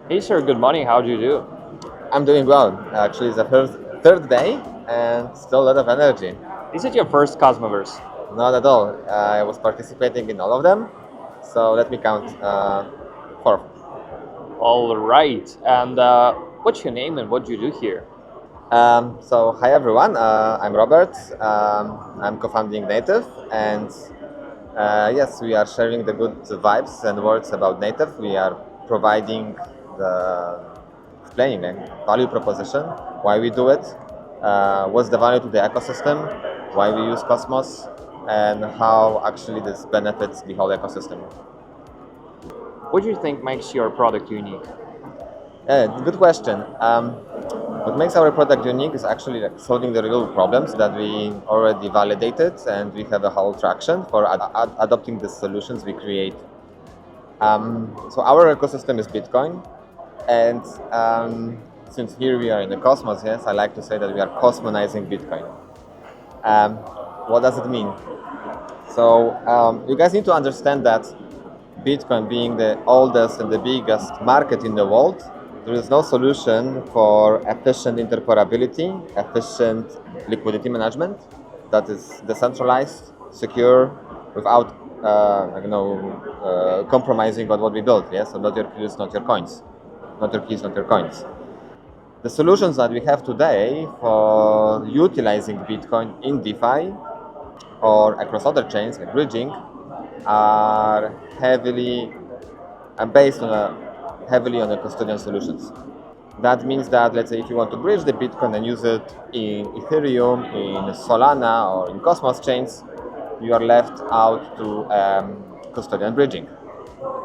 Hey sir, good morning. How do you do? I'm doing well. Actually, it's the third day and still a lot of energy. Is it your first Cosmoverse? Not at all. I was participating in all of them, so let me count. Four. All right. And what's your name and what do you do here? Hi everyone. I'm Robert. I'm co-founding Native, and yes, we are sharing the good vibes and words about Native. We are providing the explaining the value proposition, why we do it, what's the value to the ecosystem, why we use Cosmos, and how actually this benefits the whole ecosystem. What do you think makes your product unique? Good question. What makes our product unique is actually like solving the real problems that we already validated, and we have a whole traction for adopting the solutions we create. So our ecosystem is Bitcoin, and since here we are in the Cosmos, yes, I like to say that we are cosmonizing Bitcoin. What does it mean? So you guys need to understand that Bitcoin being the oldest and the biggest market in the world, there is no solution for efficient interoperability, efficient liquidity management that is decentralized, secure, without compromising on what we built. Yes, so not your keys, not your coins, not your keys, not your coins. The solutions that we have today for utilizing Bitcoin in DeFi or across other chains like bridging are heavily based heavily on the custodian solutions. That means that, let's say, if you want to bridge the Bitcoin and use it in Ethereum, in Solana, or in Cosmos chains, you are left out to custodian bridging.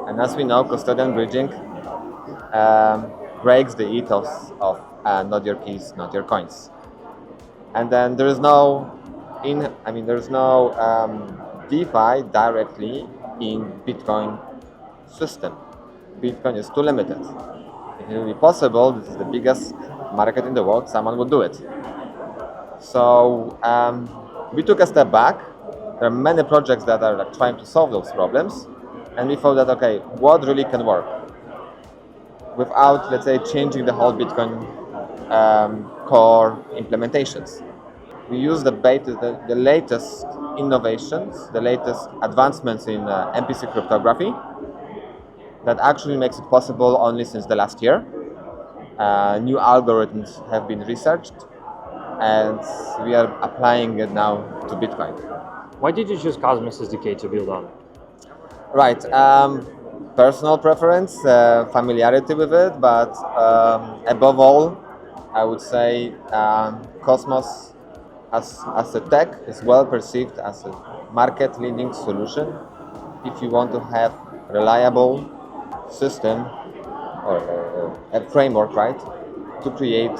And as we know, custodian bridging breaks the ethos of not your keys, not your coins. And then there is no DeFi directly in Bitcoin system. Bitcoin is too limited. If it will be possible, this is the biggest market in the world, someone would do it. So we took a step back. There are many projects that are like trying to solve those problems, and we thought that, okay, what really can work without, let's say, changing the whole Bitcoin core implementations. We use the latest innovations, the latest advancements in MPC cryptography that actually makes it possible only since the last year. New algorithms have been researched, and we are applying it now to Bitcoin. Why did you choose Cosmos SDK to build on? Right. Personal preference, familiarity with it, but above all, I would say Cosmos as a tech is well perceived as a market-leading solution if you want to have reliable system or a framework, right, to create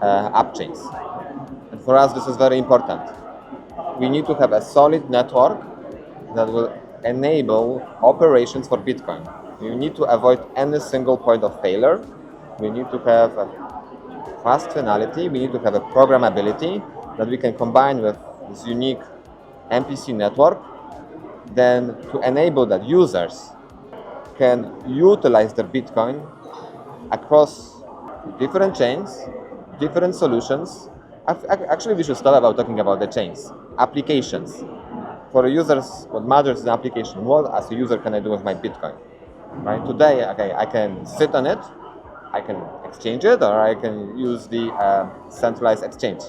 app chains. And for us, this is very important. We need to have a solid network that will enable operations for Bitcoin. You need to avoid any single point of failure. We need to have a fast finality. We need to have a programmability that we can combine with this unique MPC network, then to enable that users can utilize their Bitcoin across different chains, different solutions. Actually, we should start about talking about the chains, applications. For users, what matters is the application. What, as a user, can I do with my Bitcoin? Right? Today, okay, I can sit on it, I can exchange it, or I can use the centralized exchange.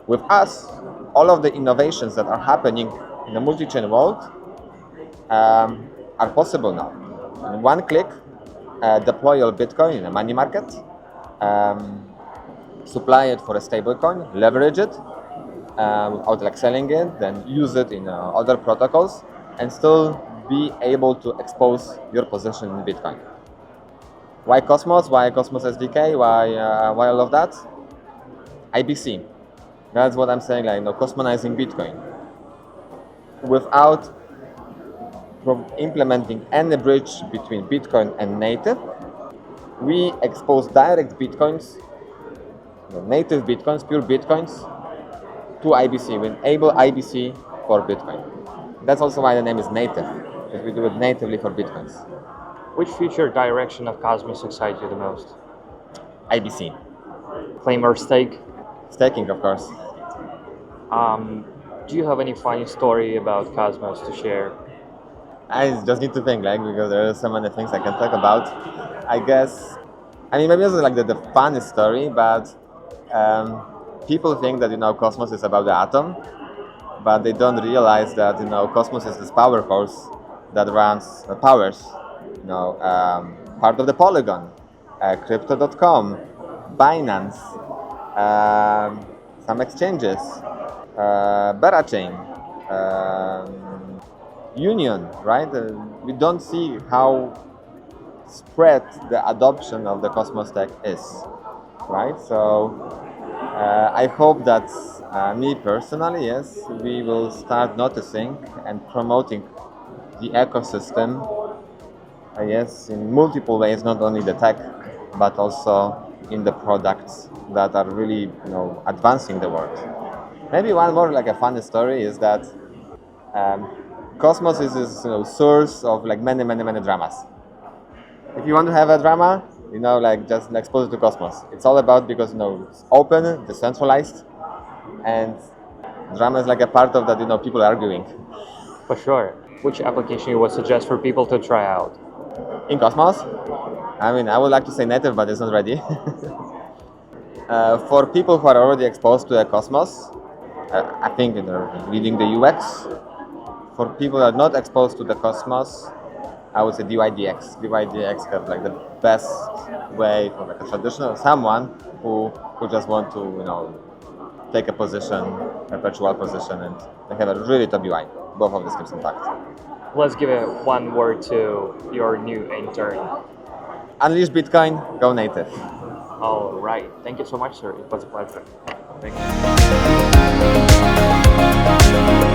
With us, all of the innovations that are happening in the multi-chain world are possible now. In one click, deploy your Bitcoin in a money market, supply it for a stable coin, leverage it without like selling it, then use it in other protocols, and still be able to expose your position in Bitcoin. Why Cosmos? Why Cosmos SDK? Why all of that? IBC. That's what I'm saying, like, cosmonizing Bitcoin. Without implementing any bridge between Bitcoin and native, we expose direct Bitcoins, native Bitcoins, pure Bitcoins, to IBC. We enable IBC for Bitcoin. That's also why the name is native, because we do it natively for Bitcoins. Which future direction of Cosmos excites you the most? ABC. Claim or stake? Staking, of course. Do you have any funny story about Cosmos to share? I just need to think, like, because there are so many things I can talk about. I guess, I mean, maybe it's like the funny story, but people think that, Cosmos is about the atom, but they don't realize that, Cosmos is this power force that powers, part of the Polygon, Crypto.com, Binance, some exchanges, Berachain, Union, right? We don't see how spread the adoption of the Cosmos tech is, right? So I hope that me personally, yes, we will start noticing and promoting the ecosystem, yes, in multiple ways, not only the tech, but also in the products that are really, advancing the world. Maybe one more like a funny story is that Cosmos is this source of like many dramas. If you want to have a drama, like just expose it to Cosmos. It's all about because it's open, decentralized, and drama is like a part of that. People arguing. For sure. Which application you would suggest for people to try out? In Cosmos, I mean, I would like to say native, but it's not ready. For people who are already exposed to the Cosmos, I think reading the UX. For people that are not exposed to the Cosmos, I would say DYDX. DYDX have like the best way for like a traditional someone who just want to take a position, a virtual position, and they have a really top UI. Both of these gives impact. Let's give it one word to your new intern. Unleash Bitcoin, go native. All right. Thank you so much, sir. It was a pleasure. Thank you.